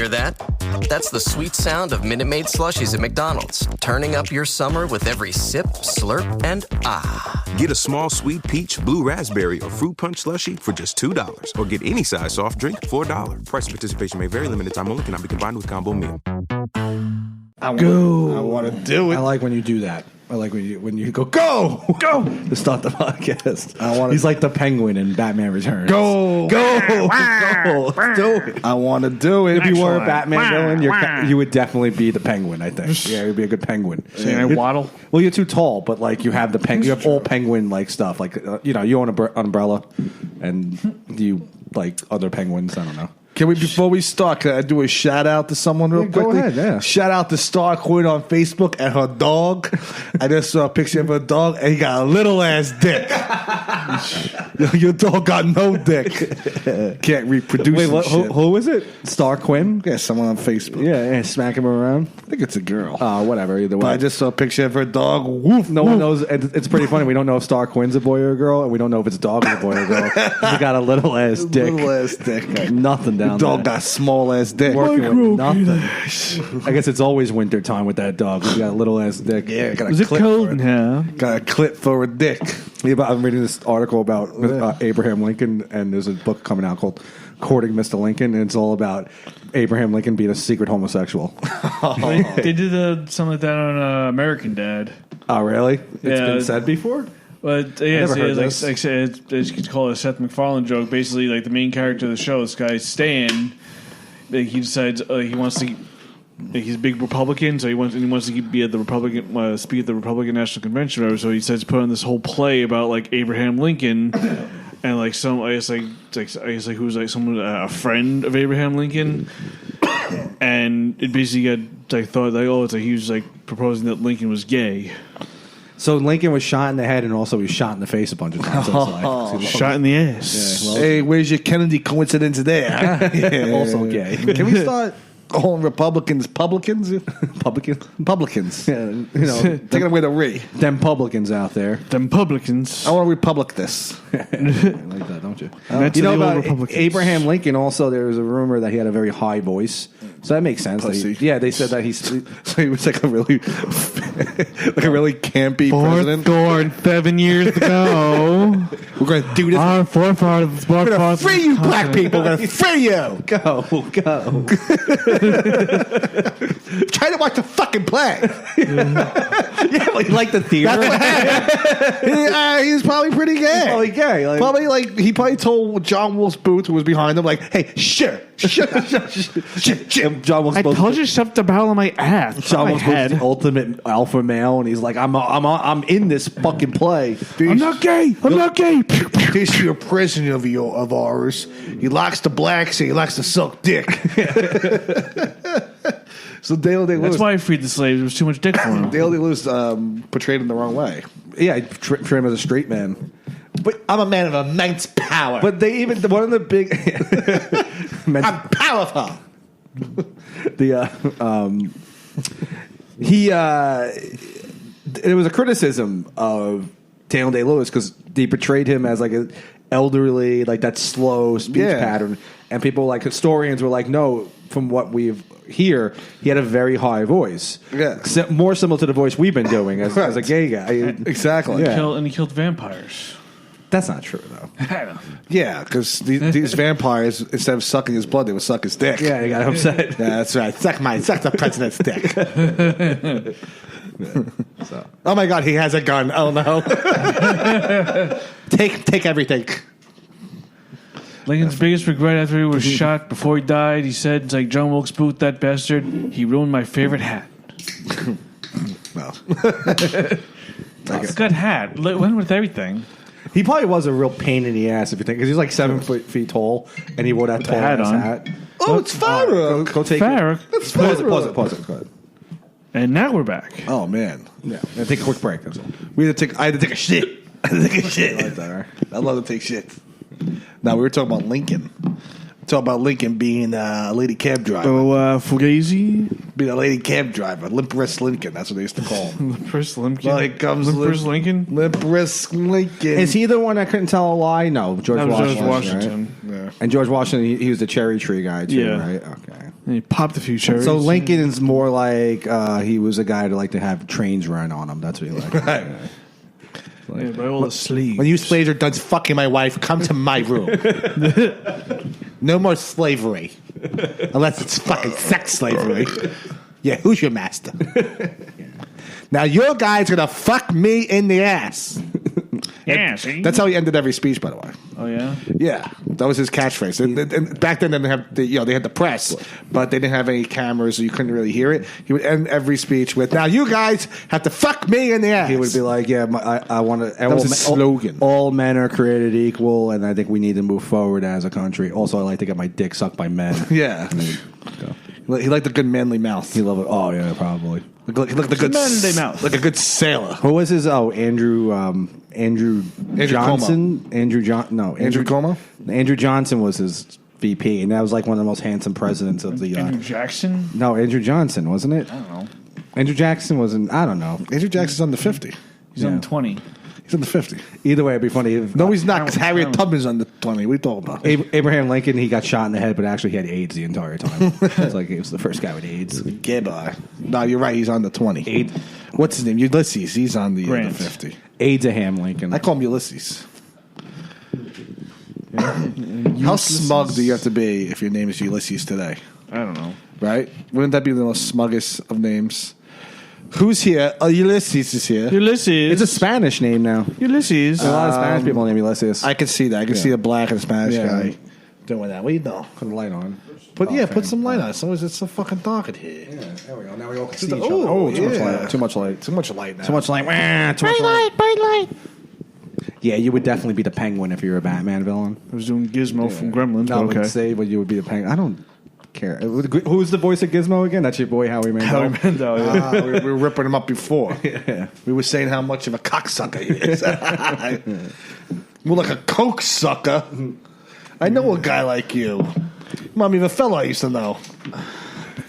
Hear that? That's the sweet sound of Minute Maid slushies at McDonald's, turning up your summer with every sip, slurp, and ah. Get a small sweet peach, blue raspberry, or fruit punch slushie for just $2. Or get any size soft drink for $1. Price and participation may vary. Limited time only. Cannot be combined with combo meal. I want to do it. I like when you do that. I like when you go to start the podcast. He's like the Penguin in Batman Returns. Go. Let's do it. I want to do it. If you were a Batman villain, you would definitely be the Penguin. I think. Yeah, you'd be a good Penguin. Saying I waddle. Well, you're too tall, but like you have the penguin. You have all Penguin like stuff. Like you own an umbrella, and you like other penguins. I don't know. Can we, before we start, can I do a shout out to someone real quickly? Go ahead, yeah. Shout out to Star Queen on Facebook and her dog. I just saw a picture of her dog, and he got a little ass dick. Your dog got no dick. Can't reproduce. Wait, who is it? Star Quinn? Yeah, someone on Facebook. Yeah, smack him around. I think it's a girl. Whatever. Either way, But I just saw a picture of her dog. Woof. No one knows. It's pretty funny. We don't know if Star Quinn's a boy or a girl, and we don't know if it's a dog or a boy or a girl. He got a little ass dick. Little ass dick. Nothing down Dog there. got small ass dick. Working with nothing. I guess it's always winter time with that dog. He's got a little ass dick. Yeah, got a Was it clip cold for in it. here? Got a clip for a dick. Yeah, but I'm reading this article about Abraham Lincoln, and there's a book coming out called Courting Mr. Lincoln, and it's all about Abraham Lincoln being a secret homosexual. They did something like that on American Dad. Oh, really? It's Yeah. been said before? But yeah, never heard like this. you could call it a Seth MacFarlane joke. Basically, like the main character of the show, this guy Stan, like, he decides he wants to. Like, he's a big Republican, so he wants to be at the Republican speak at the Republican National Convention. Or whatever, so he decides to put on this whole play about like Abraham Lincoln, and like some I guess who's like someone a friend of Abraham Lincoln, and it basically got like thought like it's like he was like proposing that Lincoln was gay. So Lincoln was shot in the head, and also he was shot in the face a bunch of times. Shot in the ass. Yeah, well, Hey, where's your Kennedy coincidence there? Yeah. also gay. Can we start calling Republicans publicans? Publicans. Yeah, Taking away the re. them publicans out there. Them publicans. I want to republic this. You like that, don't you? That's You know the old about Republicans. Abraham Lincoln. Also, there was a rumor that he had a very high voice, so that makes sense. Pussy. They said that he's. So he was like a really campy president. Born 7 years ago. We're going to do this. Our forefathers. We're going to free you black people. We're going to free you. Go. Try to watch the fucking play. Yeah, like, like the theater. That's what happened. He's probably pretty gay. Probably gay. Like, He probably told John Wilkes Booth, who was behind him, like, "Hey, shit." and John Wilkes I Booth- told you to shove the barrel on my ass. John my Wilkes Booth's head. the ultimate alpha male, and he's like, I'm in this fucking play. I'm not gay. I'm not gay. This your prisoner of ours. He likes the blacks and he likes the silk dick. So Dale Day-Lewis. That's why I freed the slaves. There was too much dick for him. Dale Day-Lewis portrayed him the wrong way. Yeah, I treat him as a straight man. But I'm a man of immense power. But they even one of the big. I'm powerful. There was a criticism of Daniel Day-Lewis because they portrayed him as like an elderly, like that slow speech pattern, and people like historians were like, no, from what we've hear, he had a very high voice, more similar to the voice we've been doing as a gay guy. Exactly. Yeah. And he killed vampires. That's not true though. Yeah, because these vampires, instead of sucking his blood, they would suck his dick. Yeah, he got upset. Yeah, that's right. Suck the president's dick. So. Oh my God, he has a gun. Oh no. Take everything. Lincoln's biggest regret after he was shot, before he died, he said, it's like John Wilkes Booth, that bastard, he ruined my favorite hat. Well. It's a good hat. Went with everything. He probably was a real pain in the ass if you think, because he's like 7 feet tall, and he wore that tall hat ass on. hat. Oh, it's Farrah. Go take Farrah. It's Pause it. Farrah. Pause it. Go ahead. And now we're back. Oh man. Yeah, take a quick break. That's all. I had to take a shit. I love to take shit. Now we were talking about Lincoln. Talking about Lincoln being a lady cab driver. Fugazi? Being a lady cab driver. Limp wrist Lincoln. That's what they used to call him. Limp wrist Lincoln? Well, here comes Limp wrist Lincoln? Limp wrist Lincoln. Is he the one that couldn't tell a lie? No, George That was Washington. George Washington. Right? And George Washington, he was the cherry tree guy too, Yeah. right? Okay. And he popped a few cherries. So Lincoln is more like he was a guy to like to have trains run on him. That's what he liked. Right. Yeah, by all the sleeves. When you slaves are done fucking my wife, come to my room. No more slavery. Unless it's fucking sex slavery. Yeah, who's your master? Now your guy's gonna fuck me in the ass. Yeah, see? That's how he ended every speech, by the way. Oh, yeah? Yeah, that was his catchphrase. And back then, they didn't have they had the press, but they didn't have any cameras, so you couldn't really hear it. He would end every speech with, "Now you guys have to fuck me in the ass." He would be like, "Yeah, I want to." That was his slogan. All men are created equal, and I think we need to move forward as a country. Also, I like to get my dick sucked by men. Yeah, he liked a good manly mouth. He loved it. Oh yeah, probably. He looked a good manly mouth, like a good sailor. Who was his? Oh, Andrew Johnson. Andrew Cuomo. Andrew Johnson was his VP, and that was like one of the most handsome presidents of the. Andrew Jackson? No, Andrew Johnson, wasn't it? I don't know. Andrew Jackson wasn't. I don't know. Andrew Jackson's on the 50. He's on 20. He's on the 50. Either way, it'd be funny. If, No, he's not, because Harriet Tubman's on the 20. What are you talking about? Abraham Lincoln, he got shot in the head, but actually he had AIDS the entire time. It's like he was the first guy with AIDS. Goodbye. No, you're right. He's on the 20. What's his name? Ulysses. He's on the 50. Abraham Lincoln. I call him Ulysses. How smug do you have to be if your name is Ulysses today? I don't know. Right? Wouldn't that be the most smuggest of names? Who's here? Oh, Ulysses is here. Ulysses. It's a Spanish name now. Ulysses. A lot of Spanish people name Ulysses. I can see that. I can see a black and a Spanish guy doing that. What do you know? Put a light on. Put some light on. It's so fucking dark in here. Yeah, there we go. Now we all can see each other. Oh, Too much yeah. light. Too much light. Too much light now. Too much light. Wah, too much light. Bright light. Yeah, you would definitely be the Penguin if you were a Batman villain. I was doing Gizmo from Gremlins, No, but okay. would say, but you would be the Penguin. I don't care. Who's the voice of Gizmo again? That's your boy Howie Mandel. Howie Mandel, yeah. We were ripping him up before. We were saying how much of a cocksucker he is. More like a coke sucker. I know a guy like you. Mommy, the fellow I used to know.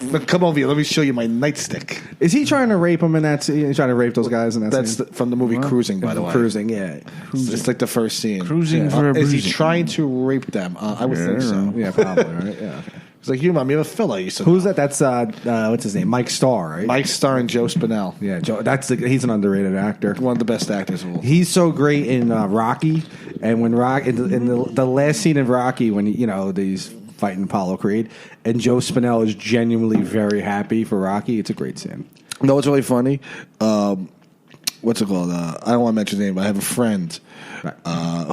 Look, come over here. Let me show you my nightstick. Is he trying to rape him in that scene? He's trying to rape those guys in that That's scene? from the movie Cruising, by the way. Cruising, yeah. It's like the first scene. Cruising for a Is he bruising. trying to rape them? I would think so. Yeah, probably, right? Yeah. Okay. It's like, you, Mommy, the fellow I used to know. Who's that? That's, what's his name? Mike Starr, right? Mike Starr and Joe Spinell. Yeah, he's an underrated actor. One of the best actors of all. He's so great in Rocky, and when in the last scene of Rocky, when he's fighting Apollo Creed, and Joe Spinell is genuinely very happy for Rocky. It's a great scene. No, it's really funny. What's it called? I don't want to mention his name, but I have a friend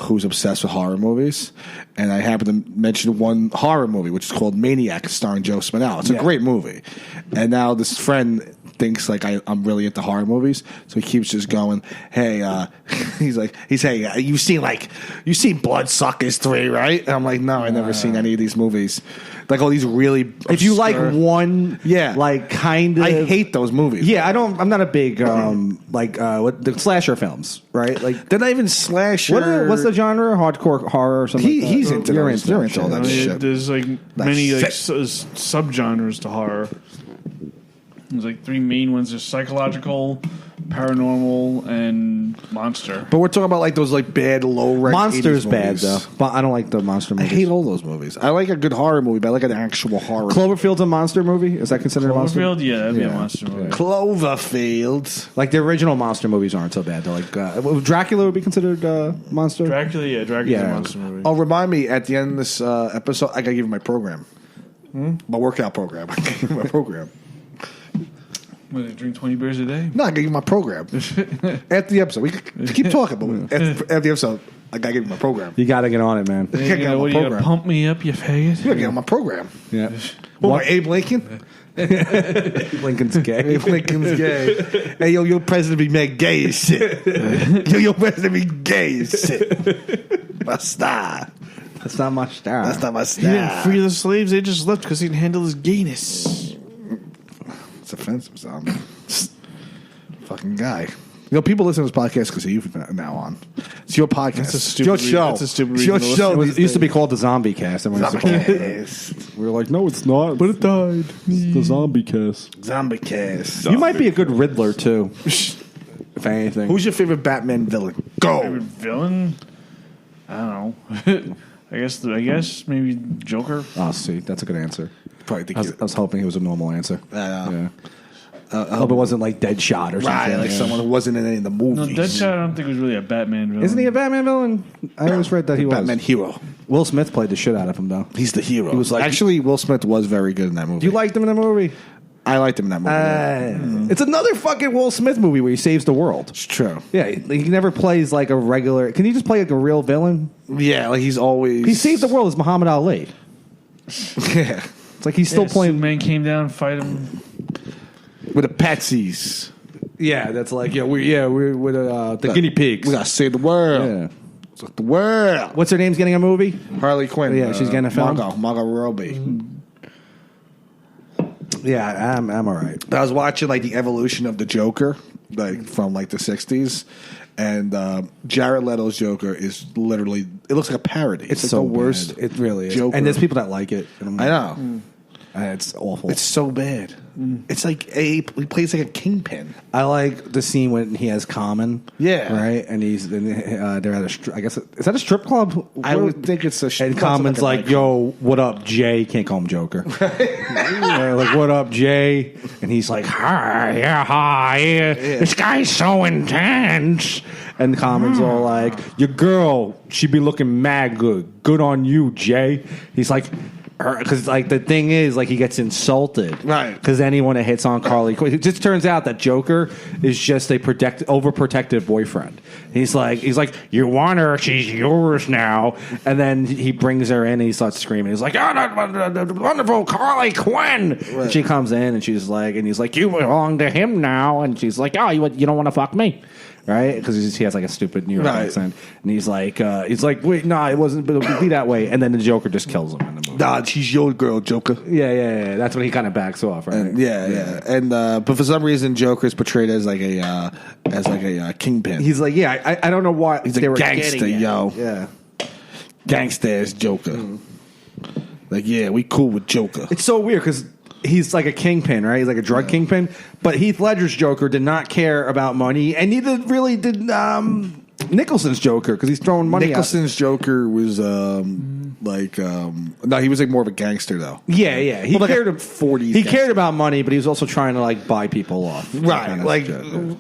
who's obsessed with horror movies, and I happen to mention one horror movie, which is called Maniac, starring Joe Spinell. It's a great movie, and now this friend thinks like I'm really into horror movies, so he keeps just going, "Hey, hey, you've seen Bloodsuckers 3, right?" And I'm like, "No, I never seen any of these movies." Like all these really, If you like obscure- one, like kind of, I hate those movies. Yeah, I'm not a big what the slasher films, right? Like They're not even slasher. what's the genre? Hardcore horror or something? like that? He's into You're those. You're into all that shit. There's like many like shit. subgenres to horror. There's like three main ones: there's psychological, paranormal, and monster. But we're talking about like those like bad low rent. Monster's 80s bad movies. though, but I don't like the monster I movies. hate all those movies. I like a good horror movie, but I like an actual horror. Cloverfield's a monster movie. Is that considered a monster? Cloverfield, yeah, that'd be a Yeah. monster movie. Cloverfield. Like the original monster movies aren't so bad. They're like Dracula would be considered monster. Dracula's Yeah. a monster movie. Oh, remind me at the end of this episode, I gotta give you my program, my workout program. I gotta give you my program. What, they drink 20 beers a day? No, I gotta give you my program after the episode. We can keep talking, but after the episode, I gotta give you my program. You got to get on it, man. You can't get on What my are you gonna program. pump me up, you faggot? You gotta get on my program. Yeah. What, Abe Lincoln? Lincoln's gay. Abe Lincoln's gay. Hey, yo, your president be mad gay as shit. Your president be gay as shit. My star. That's not my star. That's not my He didn't star. free the slaves, they just left because he didn't handle his gayness. It's offensive, so fucking guy. You know, people listen to this podcast because of you from now on. It's your podcast. That's a It's stupid your reason- show. that's a stupid It's your reason to show. It used to be called the Zombie Cast. Everyone used to call it. Yes. We were like, no, it's not. But it died. It's the Zombie Cast. Zombie cast. You might be a good Riddler too, if anything. Who's your favorite Batman villain? Go. Favorite villain? I don't know. I guess maybe Joker. Oh, see, that's a good answer. probably think I was hoping it was a normal answer. Yeah. I hope it wasn't like Deadshot or something. Right, like someone who wasn't in any of the movies. No, Deadshot I don't think was really a Batman villain. Isn't he a Batman villain? I always read that he was. Batman hero. Will Smith played the shit out of him, though. He's the hero. He was like- Actually, Will Smith was very good in that movie. You liked him in the movie? I liked him in that movie. It's another fucking Will Smith movie where he saves the world. It's true. Yeah, he never plays like a regular. Can he just play like a real villain? Yeah, like he's always... He saved the world as Muhammad Ali. Yeah. It's like he's still playing. Superman came down and fight him. With the patsies. Yeah, that's like we're with the guinea pigs. We gotta save the world. Yeah. Save the world. What's her name's getting a movie? Harley Quinn. Yeah, she's getting a film? Margot Robbie. Yeah, I'm all right. I was watching like the evolution of the Joker, like from like the 60s, and Jared Leto's Joker is literally, it looks like a parody. It's like so the worst. bad. It really is. Joker. And there's people that like it. And I know. It's awful. It's so bad. It's like he plays like a kingpin. I like the scene when he has Common. Yeah. Right? And they're at I guess, is that a strip club? I would think it's a And Common's like, yo, what up, Jay? Can't call him Joker. Yeah, like, what up, Jay? And he's like, hi, yeah. This guy's so intense. And Common's all like, your girl, she be looking mad good. Good on you, Jay. He's like, because like the thing is, like he gets insulted, right? Because anyone that hits on Carly Quinn, it just turns out that Joker is just a overprotective boyfriend. He's like, you want her, she's yours now, and then he brings her in and he starts screaming. He's like, oh, the wonderful Carly Quinn. Right. And she comes in and she's like, and he's like, you belong to him now, and she's like, oh, you don't want to fuck me. Right, because he has like a stupid New York accent, and he's like, wait, no, it wasn't, but it'll be that way. And then the Joker just kills him in the movie. Nah, she's your girl, Joker. Yeah. That's when he kind of backs off, right? And, yeah. And but for some reason, Joker is portrayed as like a kingpin. He's like, I don't know why he's a gangster, yo. Yeah, gangster as Joker. Like, yeah, we cool with Joker. It's so weird because he's like a kingpin, right? He's like a drug kingpin. But Heath Ledger's Joker did not care about money, and neither really did Nicholson's Joker because he's throwing money. Nicholson's Joker was no, he was like more of a gangster though. Yeah. He cared like 40s. He cared about money, but he was also trying to like buy people off. Right, like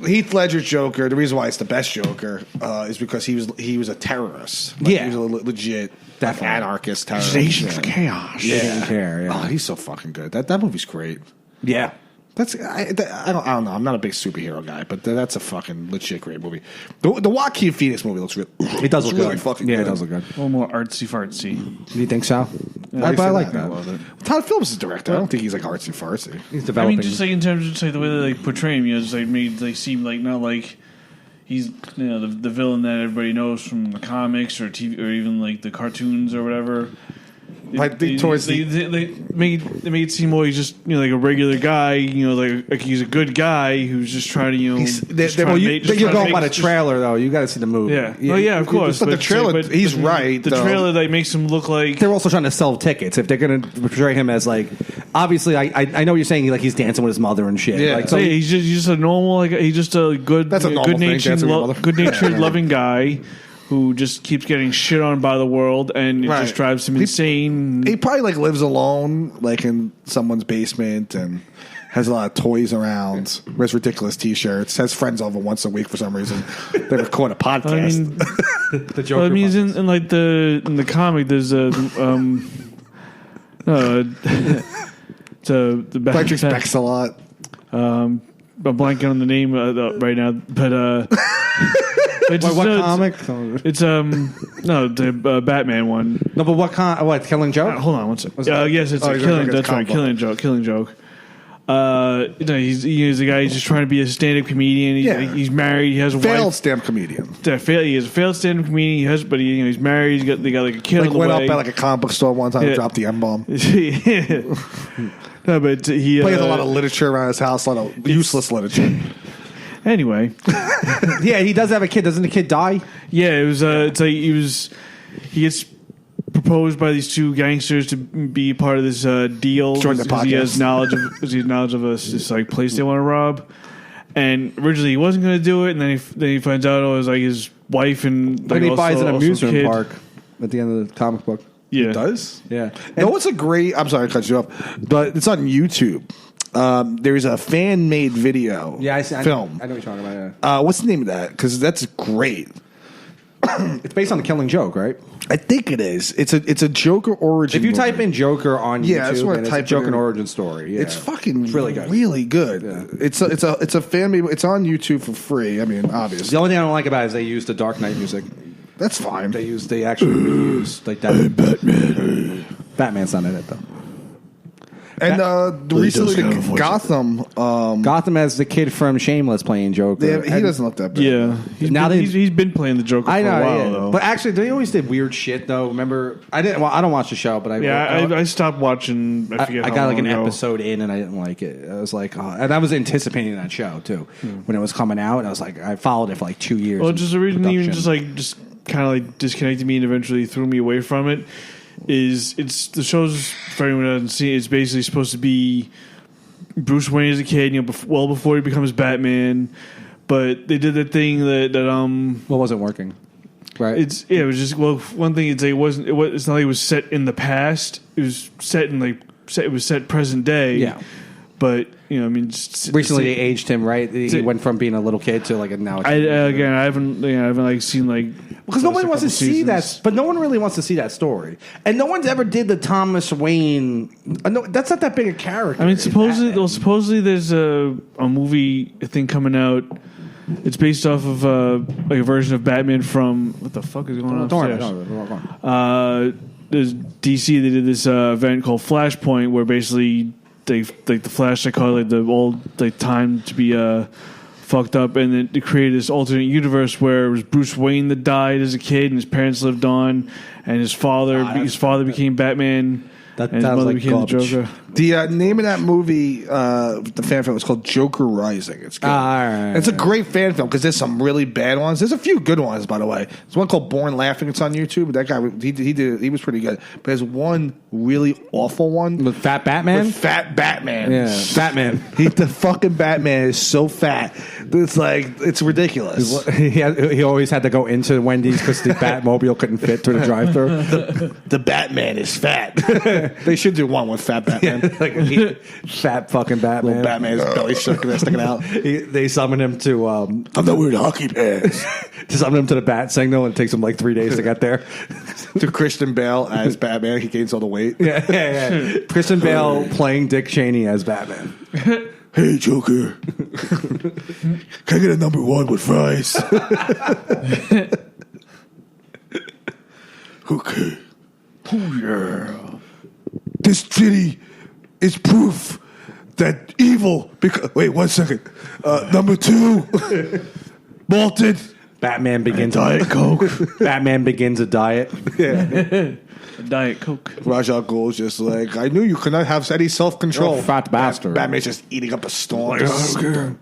Heath Ledger's Joker. The reason why it's the best Joker is because he was a terrorist. Like, he was a legit. Definitely. Anarchist terrorist. Nation for chaos. Yeah. He didn't care. Yeah. Oh, he's so fucking good. That movie's great. Yeah. I don't know. I'm not a big superhero guy, but that's a fucking legit great movie. The Joaquin Phoenix movie looks good. It does look really good. Fucking yeah, good. It does look good. A little more artsy fartsy. Do you think so? Yeah, I like that. Todd Phillips is director. I don't think he's like artsy fartsy. He's I developing. mean, just like in terms of just like the way they like portray him, just like made they seem like not like he's the villain that everybody knows from the comics or TV or even like the cartoons or whatever. Like they made it seem like he's just like a regular guy, like he's a good guy who's just trying to you're going by the trailer though. You got to see the movie. Yeah, of course. But the trailer, he's right. The trailer like makes him look like they're also trying to sell tickets. If they're going to portray him as like, obviously, I know what you're saying. Like he's dancing with his mother and shit. Yeah. Like, so he's just a normal he's just a good good-natured loving guy who just keeps getting shit on by the world, and it just drives him insane. He probably like lives alone, like in someone's basement, and has a lot of toys around. Wears ridiculous T-shirts. Has friends over once a week for some reason. They record a podcast. The Joker. I mean, he's in like in the comic. There's a the Patrick Specs a lot. I'm blanking on the name right now, but. What comic? It's the Batman one. No, but what Killing Joke? Hold on one second. Yes, it's Killing. That's right, Killing Joke. Killing Joke. He's a guy. He's just trying to be a stand-up comedian. He's married. He has a failed wife. stand-up comedian. He is a failed stand-up comedian. He's married. They got like a kid. Like on the went way. up at like a comic book store one time and dropped the M-bomb. No, but he plays a lot of literature around his house. A lot of useless literature. Anyway, yeah, he does have a kid. Doesn't the kid die? Yeah, it was. It's like he gets proposed by these two gangsters to be part of this deal because he has knowledge of this like place they want to rob. And originally he wasn't going to do it, and then he finds out it was like his wife and he buys an amusement park at the end of the comic book. Yeah. It does? Yeah. No, it's a great... I'm sorry to cut you off, but it's on YouTube. There's a fan-made video film. I know what you're talking about, yeah. What's the name of that? Because that's great. It's based on The Killing Joke, right? I think it is. It's a Joker origin. If you type in Joker on YouTube, that's what I it's a type Joker in. origin story. Yeah. It's fucking really good. Really good. Yeah. It's a fan-made... It's on YouTube for free. I mean, obviously. The only thing I don't like about it is they use the Dark Knight music. That's fine. They actually use like that. Hey, Batman. Batman's not in it though. And recently, Gotham. Gotham has the kid from Shameless playing Joker. He doesn't look that bad. Yeah, he's been playing the Joker for a while though. But actually, they always did weird shit though. Remember, I don't watch the show, but I stopped watching. I forget. I how got like long an ago. episode in, and I didn't like it. I was like, and I was anticipating that show too when it was coming out. And I was like, I followed it for like 2 years. Well, just the reason even production. just kind of like disconnected me and eventually threw me away from it is the show's, for anyone who hasn't seen it, it's basically supposed to be Bruce Wayne as a kid, well before he becomes Batman. But they did that thing that what wasn't working, right? it was just, well, one thing is it's not like it was set in the past. It was set in set present day. Yeah. But Recently they aged him, right? He went from being a little kid to like a now. I haven't like seen like, because nobody wants to see that, but no one really wants to see that story, and no one's ever did the Thomas Wayne. No, that's not that big a character. I mean, supposedly there's a movie thing coming out. It's based off of like a version of Batman from, what the fuck is going on upstairs? There's DC. They did this event called Flashpoint, where basically they like the Flash. They call it like the old like time to be fucked up, and then they created this alternate universe where it was Bruce Wayne that died as a kid, and his parents lived on, and his father became Batman. That and his sounds mother like became garbage. The the Joker. name of that movie, the fan film, is called Joker Rising. It's good. It's a great fan film because there's some really bad ones. There's a few good ones, by the way. There's one called Born Laughing. It's on YouTube. That guy, he was pretty good. But there's one really awful one with Fat Batman. Fat Batman. Yeah, Batman. The fucking Batman is so fat. It's like, it's ridiculous. He always had to go into Wendy's because the Batmobile couldn't fit through the drive-thru. The Batman is fat. They should do one with Fat Batman. Like fat fucking Batman. Little Batman's belly sticking out. They summon him to. I'm not wearing hockey pants. To summon him to the bat signal, and it takes him like 3 days to get there. To Christian Bale as Batman, he gains all the weight. Yeah. Christian Bale playing Dick Cheney as Batman. Hey, Joker. Can I get a number one with fries? Okay. Oh, yeah. This city is proof that evil... Wait, 1 second. Number two. Malted. Batman begins Diet Coke. Batman begins a diet. Yeah. Diet Coke. Raja Ghul's just like, I knew you could not have any self-control. You're a fat bastard. Batman's just eating up a storm. Attacking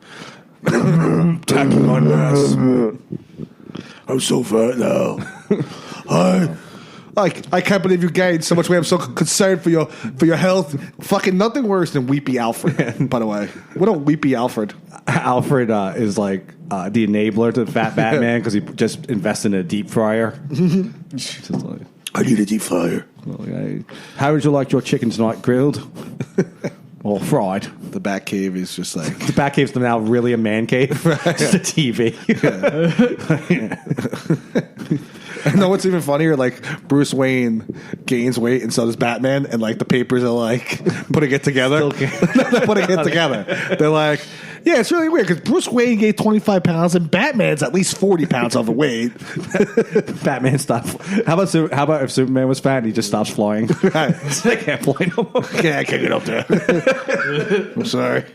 on ass. I'm so fat now. I can't believe you gained so much weight. I'm so concerned for your health. Fucking nothing worse than Weepy Alfred, by the way. What a Weepy Alfred. Alfred is like the enabler to the fat Batman because he just invested in a deep fryer. Just like, I need a deep fryer. How would you like your chickens not grilled or fried? The Batcave is just like... The Batcave's now really a man cave. Just a TV. And know what's even funnier? Like, Bruce Wayne gains weight and so does Batman, and like the papers are like putting it together. They're putting it together. They're like, yeah, it's really weird because Bruce Wayne gained 25 pounds and Batman's at least 40 pounds overweight. Batman stopped. How about if Superman was fat and he just stops flying? Right. I can't fly no more. Yeah, I can't get up there. I'm sorry.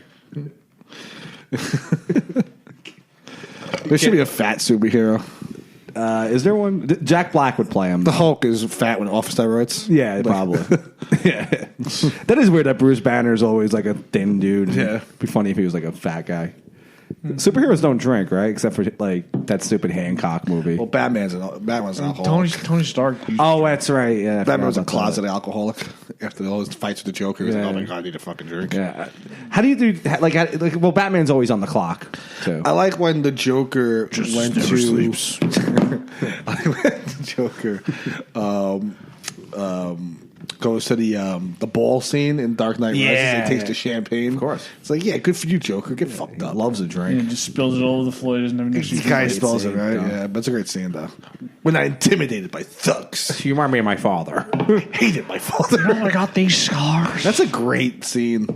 There should be a fat superhero. Is there one? Jack Black would play him. The Hulk is fat when off steroids. Yeah, probably. Yeah, that is weird that Bruce Banner is always like a thin dude. Yeah, it'd be funny if he was like a fat guy. Superheroes don't drink, right? Except for like that stupid Hancock movie. Well, Batman's an alcoholic. Tony Stark. Oh, that's right. Yeah, Batman was a closet alcoholic after all his fights with the Joker. He was like, oh my god, I need a fucking drink. Yeah. How do you do like? Well, Batman's always on the clock too. I like when the Joker went to sleeps. I like when the Joker goes to the ball scene in Dark Knight Rises and takes the champagne. Of course. It's like, yeah, good for you, Joker. Get fucked up. Loves a drink. And just spills it all over the floor. He doesn't have an issue. The guy spells it, scene, right? though. Yeah, but it's a great scene, though. We're not intimidated by thugs. You remind me of my father. Hated my father. I got these scars. That's a great scene.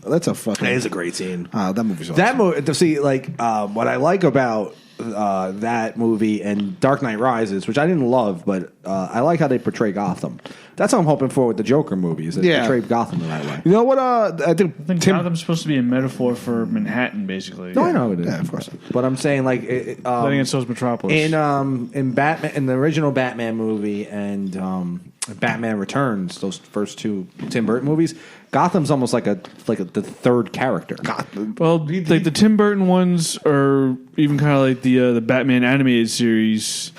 That's a fucking... It is a great scene. That movie's awesome. That movie, see, like, what I like about that movie and Dark Knight Rises, which I didn't love, but I like how they portray Gotham. That's what I'm hoping for with the Joker movies. They portray Gotham the right way. You know what? I think Gotham's supposed to be a metaphor for Manhattan, basically. No, I know it is. Yeah, of course. But I'm saying, like, I think it's so is Metropolis. in Batman, in the original Batman movie and Batman Returns, those first two Tim Burton movies, Gotham's almost like the third character. Well, like the Tim Burton ones are even kind of like the Batman animated series,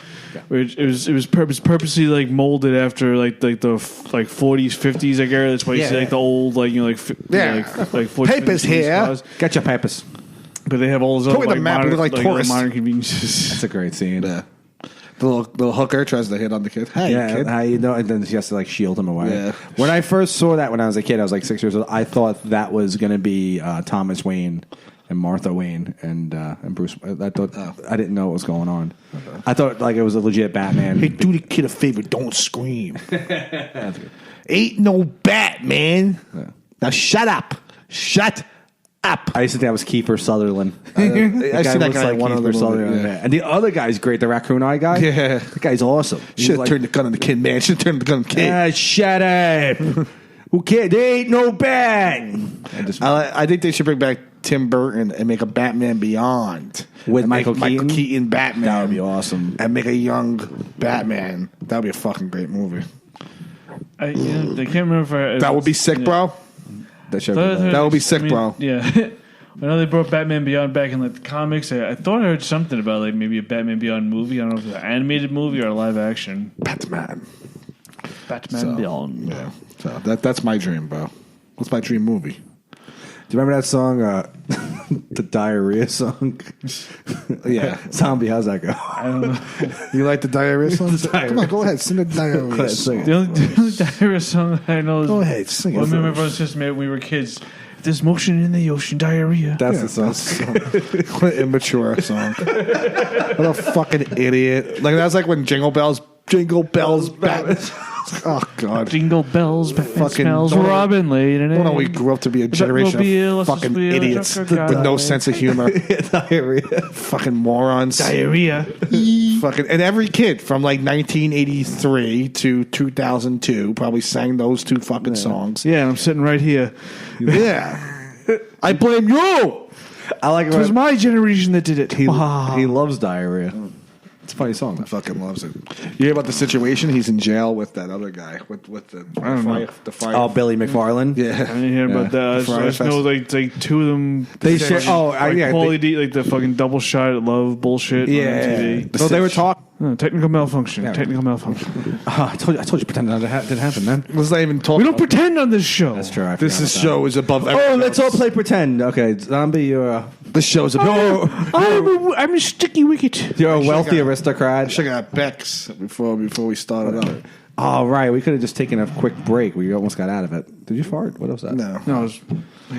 which it was purposely like molded after like the 40s 50s. I guess that's why you see like the old like 40s, Papers 50s here. cars. Get your papers. But they have all those other the map, modern, look like tourists. modern conveniences. That's a great scene. Yeah. The little hooker tries to hit on the kid. Hey, kid. How you know? And then she has to like shield him away. Yeah. When I first saw that when I was a kid, I was like 6 years old. I thought that was going to be Thomas Wayne and Martha Wayne and Bruce. I thought I didn't know what was going on. I thought like it was a legit Batman. Hey, do the kid a favor. Don't scream. Ain't no Batman. Yeah. Now shut up. Shut up. I used to think that was Kiefer Sutherland. I see that looks guy in one of the Sutherland. movies. Yeah. And the other guy's great, the raccoon eye guy. Yeah. That guy's awesome. Should have turned the gun on the kid, man. Should have turned the gun on the kid. Shut up. Who cares? There ain't no bat. I think they should bring back Tim Burton and make a Batman Beyond With and Michael make Keaton? Michael Keaton Batman. That would be awesome. And make a young Batman. That would be a fucking great movie. I can't remember if That would be sick, bro. That should That would be sick, bro. Yeah. I know they brought Batman Beyond back in like the comics. I thought I heard something about like maybe a Batman Beyond movie. I don't know if it's an animated movie or a live action. Batman. Batman Beyond. Yeah. So that's my dream, bro. What's my dream movie? Do you remember that song, the Diarrhea song? Yeah. Zombie, how's that go? I don't know. You like the diarrhea song? Diarrhea. Come on, go ahead. Sing the diarrhea Go ahead, song. sing The only diarrhea song I know is Go ahead, sing well, it. me and my brother and sister made when we were kids. There's motion in the ocean, diarrhea. That's the song. What an immature song. What a fucking idiot. Like that's like when Jingle Bells, Batman. Oh God. Jingle bells, Batman Fucking smells, don't- Robin laid an Well, no, egg. we grew up to be a generation of fucking idiots with no sense of humor. Diarrhea. Fucking morons. Diarrhea. Fucking and every kid from like 1983 to 2002 probably sang those two fucking songs. Yeah, I'm sitting right here. Yeah. I blame you. I like It was my generation that did it. he loves Diarrhea. It's a funny song. Fucking loves it. You hear about the situation? He's in jail with that other guy with the fire. Oh, Billy McFarland? I Yeah. didn't hear about that. I just know like two of them. They share- like yeah, quality, like the fucking double shot at love bullshit. on MTV. So they were talking. Technical malfunction. Yeah. Technical malfunction. I told you, pretend that didn't happen, man. Let's not even talk. We don't pretend on this show. That's true. This show is above. Oh, everything let's else. all play pretend. Okay, Zombie, you're This show is above. I'm a sticky wicket. a wealthy got- aristocrat. I should have got Bex before we started up. Oh, right. We could have just taken a quick break. We almost got out of it. Did you fart? What was that? No. No, it was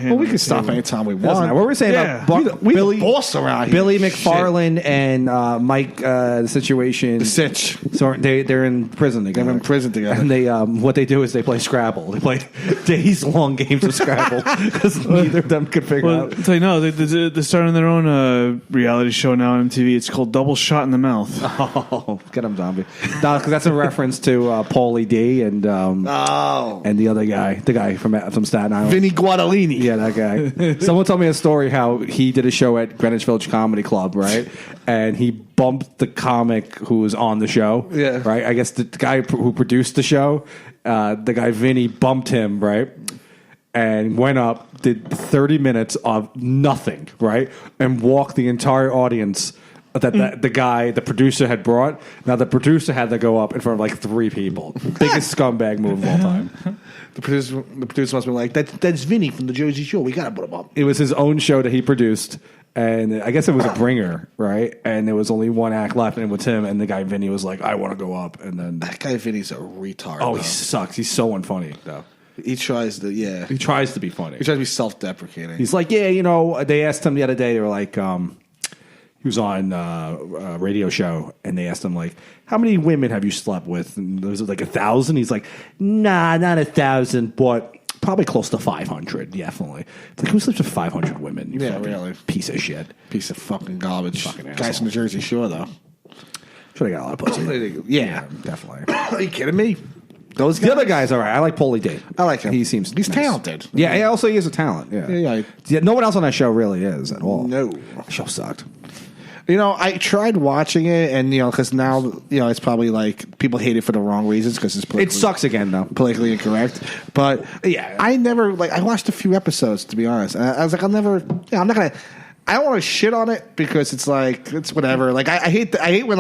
Well, we can stop anytime we Doesn't want. matter. What were we saying Yeah. about We Billy? the boss around here. Billy Shit. McFarland and Mike, the situation. The Sitch. So they're in prison together. They're in prison together. And they what they do is they play Scrabble. They play days long games of Scrabble because neither of them could figure Well, out. tell you no, they're starting their own reality show now on MTV. It's called Double Shot in the Mouth. Oh, get him, Zombie! Because that's a reference to Paulie D and and the other guy, the guy from Staten Island. Vinnie Guadelini. Yeah, that guy. Someone told me a story how he did a show at Greenwich Village Comedy Club, right? And he bumped the comic who was on the show, Yeah. right? I guess the guy who produced the show, the guy Vinny bumped him, right? And went up, did 30 minutes of nothing, right? And walked the entire audience that the producer had brought. Now, the producer had to go up in front of like 3 people. Biggest scumbag move of all time. The producer must be like, that's Vinny from the Jersey Shore. We got to put him up. It was his own show that he produced, And I guess it was a bringer, right? And there was only one act left, and it was him. And the guy Vinny was like, "I want to go up." And then That guy Vinny's a retard. oh, though. he sucks. He's so unfunny, though. He tries to, He tries to be funny. He tries to be self-deprecating. He's like, yeah, you know. They asked him the other day. They were like, he was on a radio show, and they asked him like, "How many women have you slept with?" And there was like 1,000. He's like, "Nah, not 1,000, but probably close to 500, definitely." It's like, who sleeps with 500 women? You Yeah, fucking really. piece of shit. Piece of fucking garbage. Fucking Guys asshole. from the Jersey Shore, though. Should have got a lot of pussy. Yeah. Definitely. Are you kidding me? Those guys? The other guy's all right. I like Paulie D. I like him. He seems He's nice. talented. Yeah, he also is a talent. Yeah. Yeah. No one else on that show really is at all. No. The show sucked. You know, I tried watching it, and, you know, because now, you know, it's probably like people hate it for the wrong reasons because it's It sucks again, though. politically incorrect. But Yeah. I never, like, I watched a few episodes, to be honest. And I was like, I'm not going to. I don't want to shit on it because it's like it's whatever. Like I hate when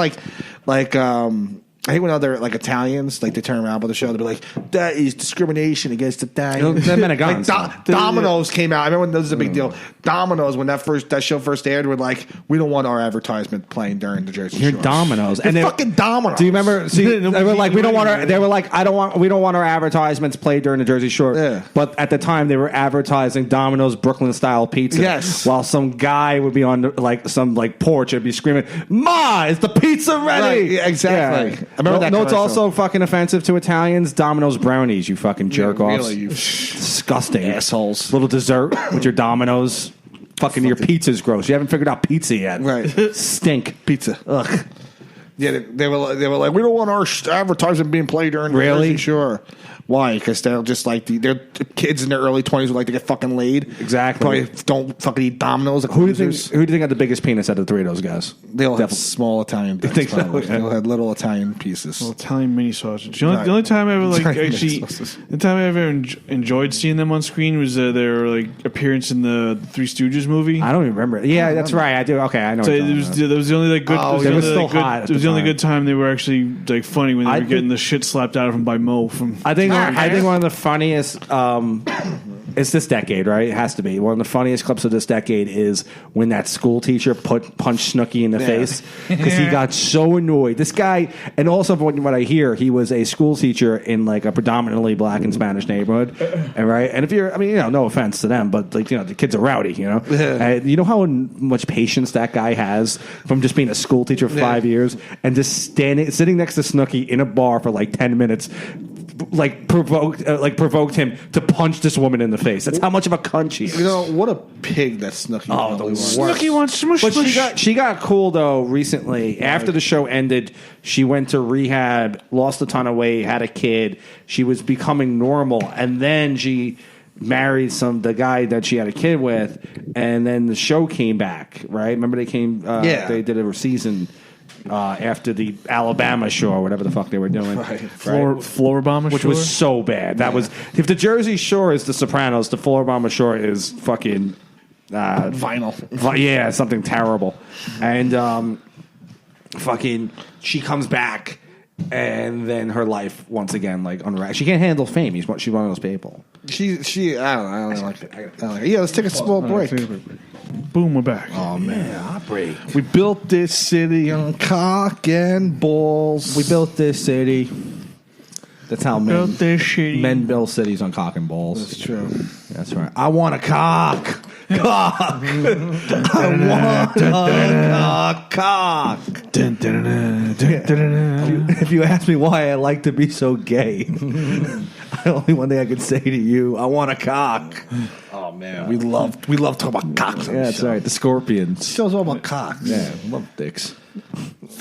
I hate when other like Italians like they turn around by the show. They'll be like, "That is discrimination against Italians." They're Menegans. Like, Domino's came out. I remember when that was a big deal. Domino's when that show first aired were like, "We don't want our advertisement playing during the Jersey Shore." Domino's. And they- fucking Domino's. Do you remember? See, they were like, we don't want our. They were like, we don't want our advertisements played during the Jersey Shore. Yeah. But at the time, they were advertising Domino's Brooklyn style pizza. Yes. While some guy would be on like some like porch and be screaming, "Ma, is the pizza ready?" Right, yeah, exactly. I remember that No, it's commercial. also fucking offensive to Italians. Domino's brownies. You fucking jerk offs. Really, you Disgusting assholes. Little dessert with your Domino's. Fucking your pizza's gross. You haven't figured out pizza yet. Right. Stink. pizza. Ugh. Yeah, they were like, we don't want our advertisement being played during the Really? Jersey Shore. Why? Because they're just like they're kids in their early 20s who like to get fucking laid. Exactly. Probably don't fucking eat Domino's. Like Who do you think? losers. Who do you think had the biggest penis out of the three of those guys? They all have Definitely. small Italian dicks. think so? probably. Yeah. They all had little Italian pieces. Italian mini sausage. The only time I ever like Italian mini actually, sausage. the time I ever enjoyed seeing them on screen was their like appearance in the Three Stooges movie. I don't even remember. Yeah, that's right. I do. Okay, I know. So what it you're was, talking about. that was the only like good. Oh, it was they the were only, still like, good, hot at It was the the only time. good time they were actually like funny when they I were think- getting the shit slapped out of them by Mo from. I think one of the funniest. It's this decade, right? It has to be one of the funniest clips of this decade is when that school teacher punched Snooki in the face because he got so annoyed. This guy, and also from what I hear, he was a school teacher in like a predominantly black and Spanish neighborhood, and right. And if you're, I mean, you know, no offense to them, but like you know, the kids are rowdy, you know. And you know how much patience that guy has from just being a school teacher for 5 years and just sitting next to Snooki in a bar for like 10 minutes. Like provoked him to punch this woman in the face. That's how much of a cunt she is. You know what a pig that Snooki. Oh, the probably was. worst. Snooki wants smush. But smush. she got cool though recently. After the show ended, she went to rehab, lost a ton of weight, had a kid. She was becoming normal, and then she married the guy that she had a kid with, and then the show came back. Right? Remember they came? Yeah. They did a season. After the Alabama show or whatever the fuck they were doing, Floribama which Shore? was so bad. That was if the Jersey Shore is the Sopranos, the Floribama Shore is fucking Vinyl. yeah, something terrible. And fucking, she comes back, and then her life once again like unraveled. She can't handle fame. She's one of those people. She. I don't like it. I don't like it. Yeah, let's take a small break. Boom, we're back. Oh man, Heartbreak. we built this city on cock and balls. We built this city. That's how men Built this shitty. build cities on cock and balls. That's true. That's right. I want a cock. Cock. I want a cock. Dun, dun, dun, dun, dun, dun, dun. If you ask me why I like to be so gay, the only one thing I could say to you, I want a cock. Oh man, we love talking about cocks. On Yeah, the that's show. right. The Scorpions. The show's all about cocks. Yeah, love dicks.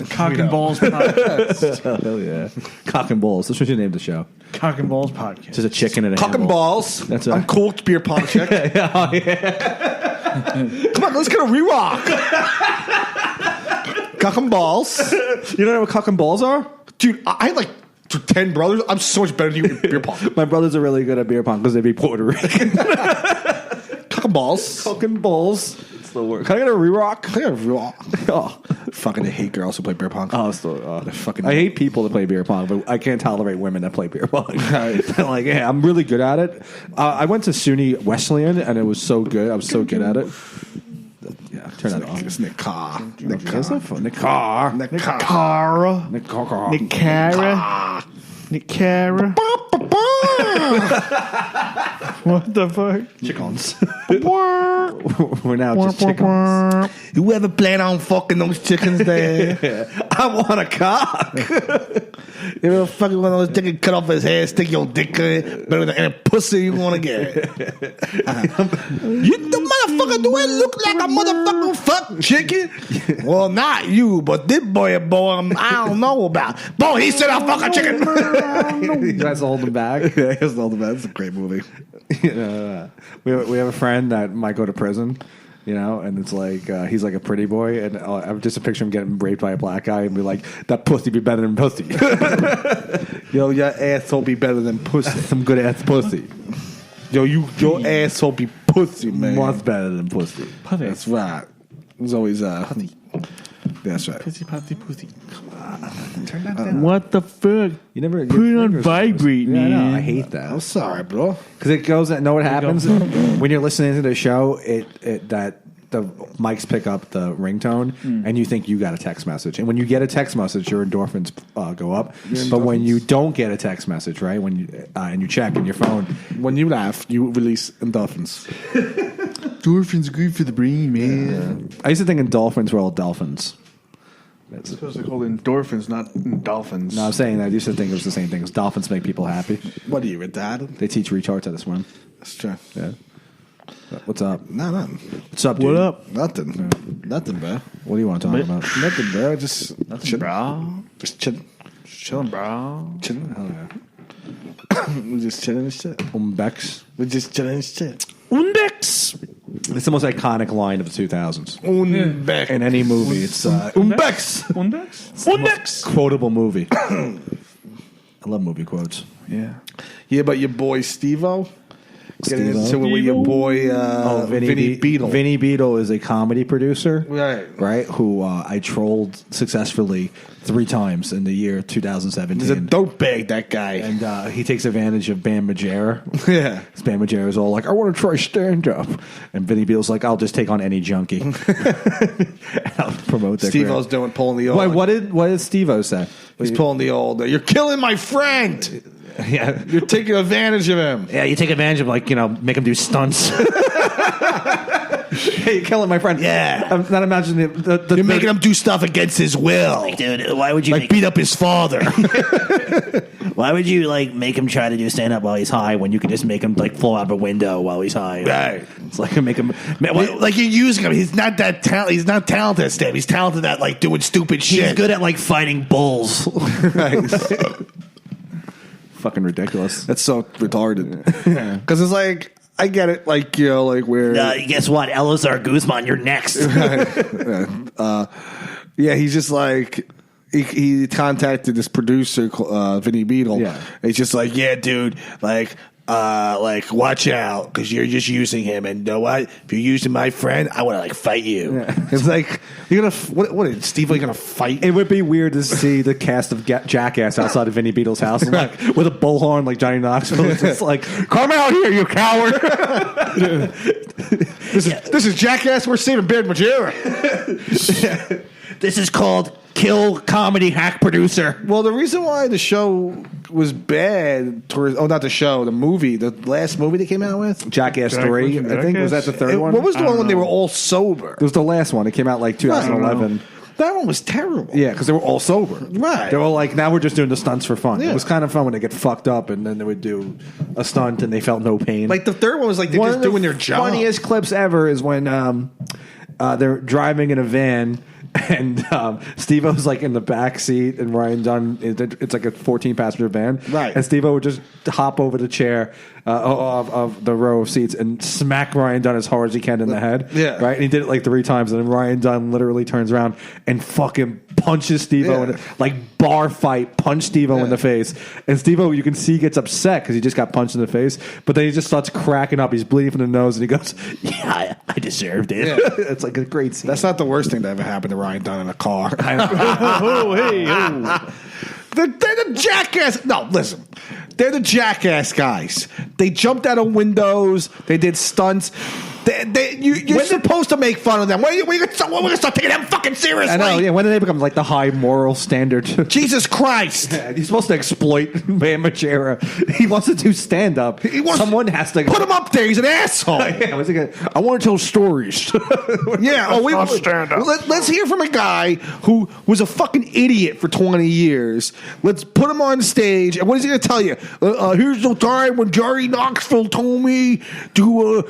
Cock and Balls podcast. Hell yeah. Cock and balls. That's what you named the show. Cock and Balls podcast. Just a chicken and a Cock and handle. balls. That's I'm right. cool. Beer pong chick. Come on, let's get a re-rock. Cock and balls. You don't know what cock and balls are? Dude, I had like 10 brothers. I'm so much better than you at beer pong. My brothers are really good at beer pong because they be Puerto Rican. Cock and balls. Cock and balls. It's the word. Can I get a re-rock? Cock and re-rock. Oh. Fucking hate girls who play beer pong. Oh, still, fucking- I hate people that play beer pong, but I can't tolerate women that play beer pong. Right. Like, yeah, I'm really good at it. I went to SUNY Wesleyan, and it was so good. I was so good at it. Yeah, Yeah, turn that off. It's Nick Carr. Nick Carr. Nick Cara. What the fuck? Chickens. We're now just chickens. You ever plan on fucking those chickens there? I want a cock. You ever fucking one of those chickens, cut off his hair, stick your dick in it, better than any pussy you want to get. You the motherfucker, do it look like a motherfucking fuck chicken? Well, not you, but this boy, I don't know about. Boy, he said I'll fuck a chicken. He tries to hold him back. Yeah, he has to hold him back. It's a great movie. We have a friend that might go to prison, and it's like he's like a pretty boy, and I'm just a picture of him getting raped by a black guy, and be like, that pussy be better than pussy. Yo, your asshole be better than pussy. Some good ass pussy. Yo, your asshole be pussy, man. Much better than pussy. That's right. There's always pussy. That's right. Pussy, pussy, pussy. Turn that down. What the fuck? You never put it on vibrate, man. man. I know, I hate that. I'm sorry, bro. Because it goes. Know what happens when you're listening to the show? That the mics pick up the ringtone, and you think you got a text message. And when you get a text message, your endorphins go up. But when you don't get a text message, right? When you and you check in your phone, when you laugh, you release endorphins. Endorphins are good for the brain, man. I used to think endorphins were all dolphins. It's supposed to be called endorphins, not dolphins. No, I'm saying that I used to think it was the same thing. Because dolphins make people happy. What are you, retarded? They teach retards how to swim. That's true. Yeah. What's up? No, nothing. What's up, dude? What up? Nothing. Nothing, bro. What do you want to talk about? Nothing, bro. Just Nothing, chilling. bro. Just chilling. Chilling, bro. Chilling. Hell yeah. We're just chilling and shit. Bex. We're just chilling and shit. Undex. It's the most iconic line of the 2000s. Unbeck. In any movie, it's Unbex. Undex. Undex. quotable movie. I love movie quotes. Yeah. Yeah, but your boy Steve-O. Getting Steve-O? into it with your boy Vinnie Beadle. Vinnie Beadle is a comedy producer, Right. Who I trolled successfully 3 times in the year 2017. He's a dope bag, that guy. And he takes advantage of Bam Margera. Yeah. Bam Margera is all like, I want to try stand-up. And Vinnie Beadle's like, I'll just take on any junkie. And I'll promote that. Steve-O's pulling the old. Wait, what did Steve-O say? He's pulling the old. You're killing my friend. Yeah. You're taking advantage of him. Yeah, you take advantage of, make him do stunts. Hey, you're killing my friend. Yeah. I'm not imagining You're making him do stuff against his will. Like, dude, why would you beat up his father? Why would you make him try to do stand up while he's high when you could just make him fall out of a window while he's high? Right. It's like make him Like you're using him. He's not that talented. He's not talented at stand. He's talented at doing stupid shit. He's good at fighting bulls. fucking ridiculous. That's so retarded. Because it's I get it. Where guess what? Elazar Guzman, you're next. yeah, he's just he contacted this producer, Vinnie Beadle. Yeah. He's just yeah, dude, watch out because you're just using him, and you know what? If you're using my friend, I want to fight you. Yeah. It's you're gonna what is Steve? Are you gonna fight? It would be weird to see the cast of Jackass outside of Vinnie Beadle's house, with a bullhorn like Johnny Knoxville. It's just come out here, you coward! This is Jackass. We're saving Beard Majera. This is called Kill Comedy Hack Producer. Well, the reason why the show was bad not the show, the movie, the last movie they came out with, Jackass 3, I think. Was that the third one? What was the one when they were all sober? It was the last one. It came out 2011. That one was terrible. Yeah, because they were all sober. Right. They were now we're just doing the stunts for fun. Yeah. It was kind of fun when they get fucked up and then they would do a stunt and they felt no pain. The third one was they're just doing their job. One of the funniest clips ever is when they're driving in a van. And Steve-O's in the back seat, and Ryan Dunn. It's a 14-passenger van, right? And Steve-O would just hop over the chair of the row of seats and smack Ryan Dunn as hard as he can in the head, yeah, right. And he did it 3 times, and then Ryan Dunn literally turns around and fucking punches Steve-O in bar fight, punch Steve-O in the face, and Steve-O, you can see, gets upset because he just got punched in the face, but then he just starts cracking up. He's bleeding from the nose, and he goes, "Yeah, I deserved it." Yeah. It's a great scene. That's not the worst thing that ever happened to Ryan Dunn in a car. Oh, hey, oh. They're the Jackass. No, listen. They're the Jackass guys. They jumped out of windows. They did stunts. You're supposed to make fun of them. We're going to start taking them fucking seriously. I know. Yeah, when did they become like the high moral standard? Jesus Christ! Yeah, he's supposed to exploit Bam Margera. He wants to do stand up. Someone has to put him up there. He's an asshole. Yeah, I want to tell stories. Yeah. Let's hear from a guy who was a fucking idiot for 20 years. Let's put him on stage. And what is he going to tell you? Here's the time when Jerry Knoxville told me to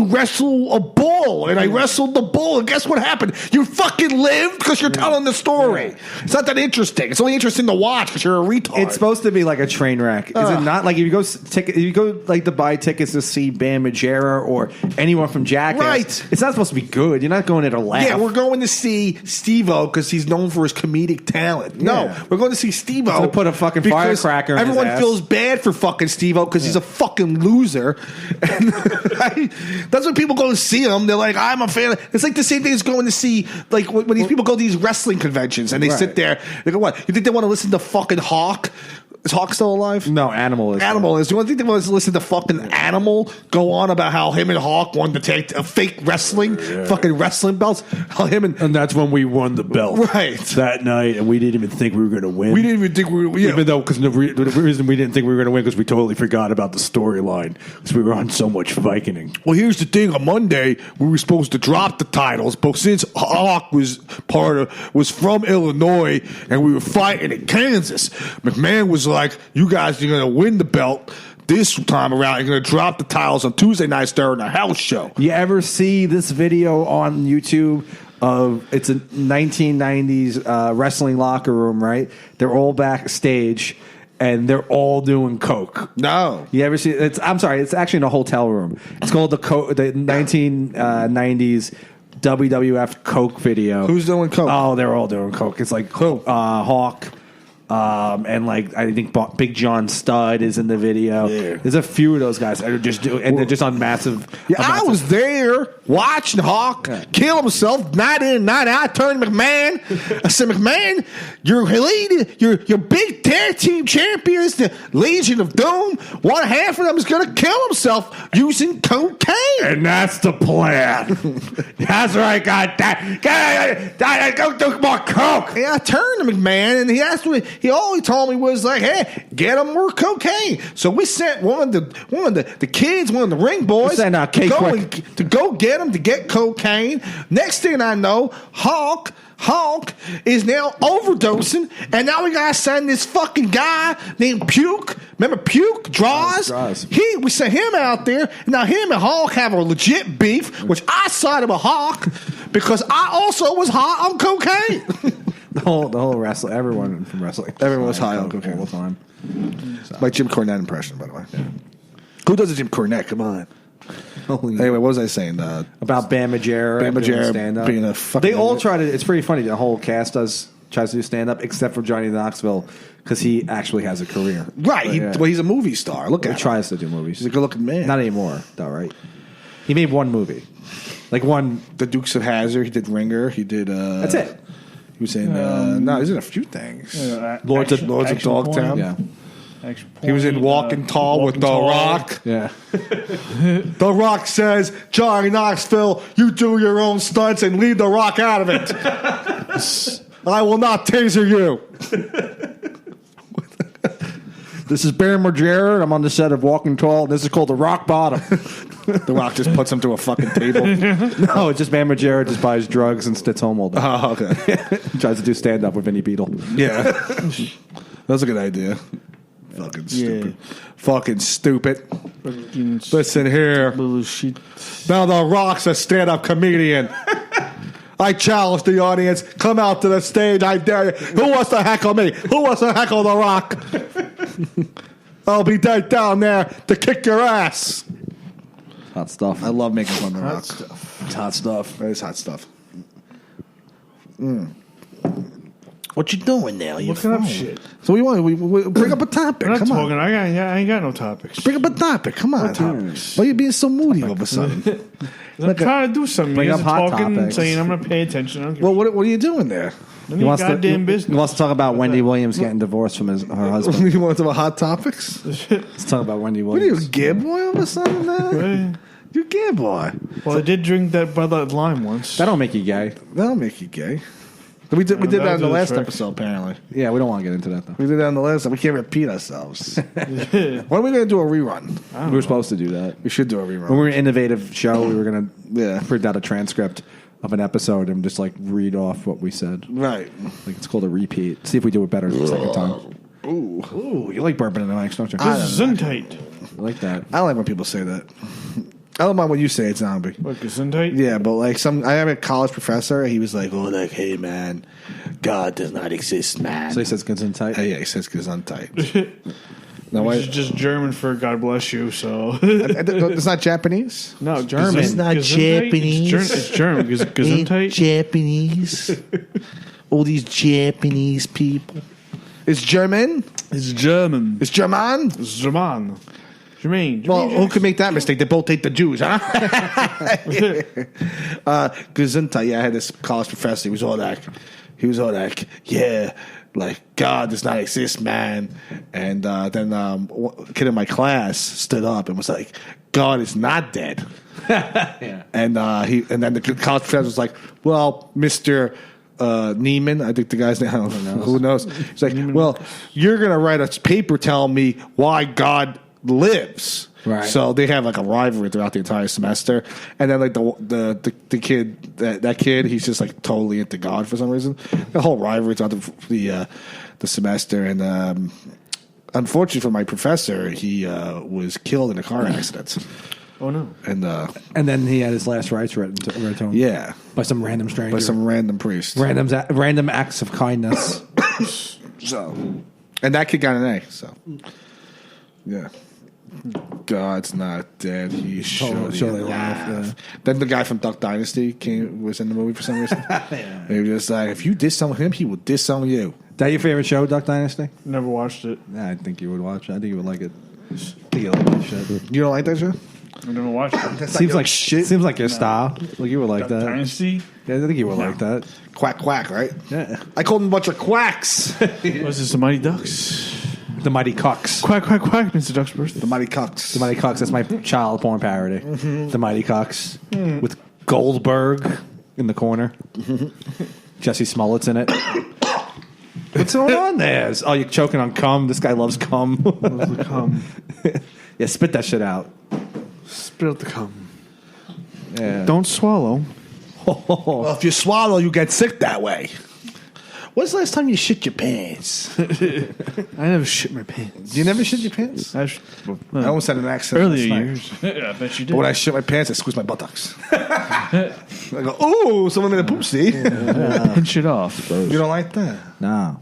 wrestle a bull, and I wrestled the bull, and guess what happened? You fucking lived because you're telling the story. It's not that interesting. It's only interesting to watch because you're a retard. It's supposed to be like a train wreck. Is it not? Like if you go like to buy tickets to see Bam Margera or anyone from Jackass, right? It's not supposed to be good. You're not going there to laugh. Yeah, we're going to see Steve-O because he's known for his comedic talent. No, we're going to see Steve-O to put a fucking firecracker in everyone his ass. feels bad for fucking Steve-O because he's a fucking loser. And that's when people go to see him. They're like, I'm a fan. It's like the same thing as going to see, like, when these people go to these wrestling conventions and they sit there. They go, what? You think they want to listen to fucking Hawk? Is Hawk still alive? No, Animal is. Animal is. Do you think they want to listen to fucking Animal go on about how him and Hawk won the fake wrestling, fucking wrestling belts? How him and that's when we won the belt, right? That night, and we didn't even think we were going to win. We didn't even think we were. Yeah. Even though, because the reason we didn't think we were going to win because we totally forgot about the storyline because we were on so much Viking. Well, here's the thing: on Monday we were supposed to drop the titles, but since Hawk was from Illinois and we were fighting in Kansas, McMahon was like, "You guys are going to win the belt this time around. You're going to drop the titles on Tuesday nights during the house show." You ever see this video on YouTube of it's a 1990s wrestling locker room? Right, they're all backstage. And they're all doing coke. No, you ever see? I'm sorry, it's actually in a hotel room. It's called the 1990s WWF coke video. Who's doing coke? Oh, they're all doing coke. It's like Hawk. And like I think Big John Studd is in the video. Yeah. There's a few of those guys that are just doing, and they're just on massive. Yeah, I was there watching Hawk kill himself night in and night out. I turned to McMahon. I said, McMahon, your big tag team champions, the Legion of Doom. One half of them is going to kill himself using cocaine, and that's the plan. That's right, God. Go do more coke. Yeah, I turned to McMahon, and he asked me. All he told me was like, "Hey, get him more cocaine." So we sent one of the kids, one of the ring boys, to go get him to get cocaine. Next thing I know, Hulk is now overdosing, and now we gotta send this fucking guy named Puke. Remember Puke? Draws. We sent him out there. Now him and Hulk have a legit beef, which I sided with Hulk because I also was hot on cocaine. The whole wrestling, everyone from wrestling, everyone was high on cocaine all the time. Like Jim Cornette impression, by the way. Yeah. Who does a Jim Cornette? Come on. Anyway, what was I saying? About Bam Margera stand up. Being a fucking. They all try to. It's pretty funny. The whole cast tries to do stand up, except for Johnny Knoxville because he actually has a career. Right. He's a movie star. Look at him. He tries to do movies. He's a good-looking man. Not anymore, though. Right. He made one movie, like one. The Dukes of Hazzard. He did Ringer. He did. That's it. He was in. No, he's in a few things. Lords of Dogtown. Yeah. He was in Walking Tall with The Rock. Yeah. The Rock says, "Johnny Knoxville, you do your own stunts and leave The Rock out of it. I will not taser you." This is Bam Margera. I'm on the set of Walking Tall. This is called The Rock Bottom. The Rock just puts him to a fucking table. No, it's just Bam Margera just buys drugs and sits home all day. Oh, okay. Tries to do stand up with Vinnie Beetle. Yeah. That's a good idea. Fucking stupid. Fucking stupid. Listen here. Now The Rock's a stand-up comedian. I challenge the audience. Come out to the stage. I dare you. Who wants to heckle me? Who wants to heckle The Rock? I'll be dead down there to kick your ass. Hot stuff. I love making fun of The Rock. It's hot stuff. It is hot stuff. What you doing now? You looking up shit. So we bring up a topic. I'm not Come talking. on. I ain't got no topics. Bring up a topic. Come on. Topics. Why are you being so moody all of a sudden? I'm trying to do something. Bring You up guys are hot talking, topics. saying I'm going to pay attention. I don't give Well, what are you doing there? He wants business. He wants to talk about Wendy Williams getting divorced from her husband. You want to talk about hot topics? Let's talk about Wendy What are you, Williams. Gib boy all of a sudden now? You gay, boy. Well, I did drink that Bud Light Lime once. That don't make you gay. That'll make you gay. We did that in the last trick. episode, apparently. Yeah, we don't want to get into that, though. We did that in the last episode. We can't repeat ourselves. When are we going to do a rerun? We were supposed to do that. We should do a rerun. When we were an innovative show, we were going to Yeah. print out a transcript of an episode and just, like, read off what we said. Right. Like, it's called a repeat. See if we do it better the second time. Ooh, you like bourbon in the mics, don't you? Gesundheit. I like that. I don't like when people say that. I don't mind when you say it, zombie. What, Gesundheit? Yeah, but like I have a college professor. He was like, "Oh, like, hey, man, God does not exist, man." So he says Gesundheit? Yeah, he says Gesundheit. No, Which is just German for God bless you, so. it's not Japanese. No, German. It's not Japanese. It's German. Gesundheit? Japanese. All these Japanese people. It's German. It's German. It's German. It's German. Jermaine. Well, who could make that mistake? They both hate the Jews, huh? Gesundheit. Yeah, I had this college professor. He was all like, yeah, like God does not exist, man. And then a kid in my class stood up and was like, God is not dead. Yeah. And then the college professor was like, well, Mr. Neiman, I think the guy's name. I don't know. Who knows? He's like, well, you're gonna write a paper telling me why God lives. Right. So they have like a rivalry throughout the entire semester, and then like the kid that kid, he's just like totally into God for some reason. The whole rivalry throughout the semester, and unfortunately for my professor, he was killed in a car accident. Oh, no. And then he had his last rites read to him. yeah, By some random stranger. by some random priest. Random acts of kindness. So, and that kid got an A. So, yeah. God's not dead. He's surely alive. Then the guy from Duck Dynasty was in the movie for some reason. Yeah. He was just like, if you diss some of him, he will diss some of you. That your favorite show, Duck Dynasty? Never watched it. Yeah, I think you would watch it. I think you would like it. I think you like that shit. You don't like that show? I never watched it. Seems like shit. Seems like your style. Like you would like that. Dynasty? Yeah, I think you would like that. Quack, quack, right? Yeah. I called him a bunch of quacks. Was this the Mighty Ducks? The Mighty Cucks. Quack, quack, quack, Mr. Ducksburst. The Mighty Cucks. The Mighty Cucks. That's my child porn parody. Mm-hmm. The Mighty Cucks with Goldberg in the corner. Jesse Smollett's in it. What's going on there? Oh, you're choking on cum. This guy loves cum. Loves the cum. Yeah, spit that shit out. Spit out the cum. Yeah. Don't swallow. Well, if you swallow, you get sick that way. When's the last time you shit your pants? I never shit my pants. You never shit your pants? I almost had an accident. Earlier last night. years. Yeah, I bet you did. But when I shit my pants, I squeeze my buttocks. I go, ooh, someone made a poopsie. Pinch it off. You don't like that? No.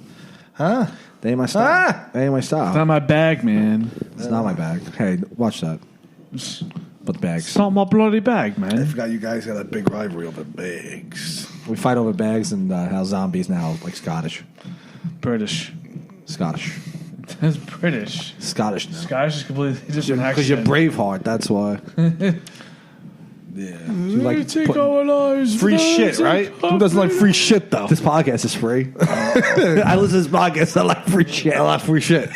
Huh? They ain't my style. They ain't my style. It's not my bag, man. It's not my bag. Hey, watch that. But bags. It's not my bloody bag, I man. forgot you guys had a big rivalry over bags. We fight over bags and how zombies now like Scottish. British. Scottish. That's British. Scottish now. Scottish is completely different accent. Because you're Braveheart, that's why. Yeah. You like take putting- our lives. Free shit, right? Who doesn't like free shit, though? This podcast is free. I listen to this podcast. I like free shit. I like free shit.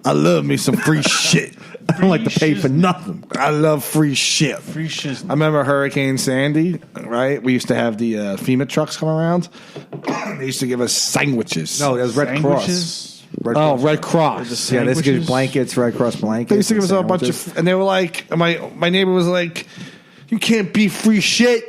I love me some free shit. I don't like to pay for nothing. I love free shit. Free shit. I remember Hurricane Sandy, right? We used to have the FEMA trucks come around. They used to give us sandwiches. No, there's Red Sandwiches? Cross. Red Cross. Yeah, they used to give Sandwiches? blankets, Red Cross blankets. They used to give us and a bunch sandwiches. of, and they were like, my neighbor was like, you can't beat free shit.